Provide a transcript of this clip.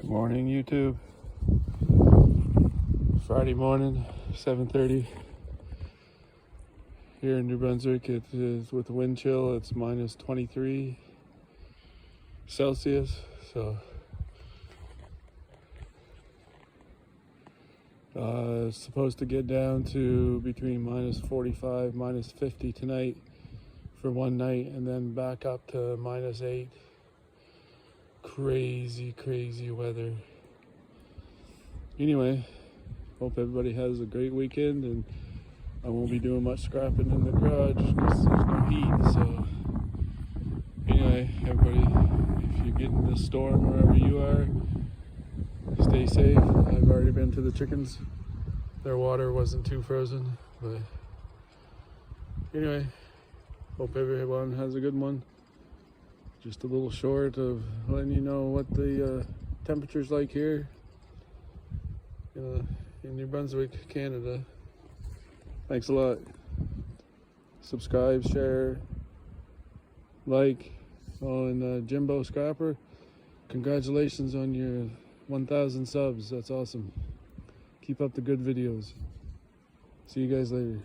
Good morning, YouTube. Friday morning, 7:30 here in New Brunswick. It is with the wind chill. It's minus 23 Celsius. So it's supposed to get down to between minus 45, minus 50 tonight for one night, and then back up to minus 8. Crazy weather. Anyway, hope everybody has a great weekend, and I won't be doing much scrapping in the garage because there's no heat. So anyway, everybody, if you get in this storm wherever you are, stay safe. I've already been to the chickens. Their water wasn't too frozen, but anyway, hope everyone has a good one. Just a little short of letting you know what the temperature's like here in New Brunswick, Canada. Thanks a lot. Subscribe, share, like. Oh, and Jimbo Scrapper, congratulations on your 1,000 subs. That's awesome. Keep up the good videos. See you guys later.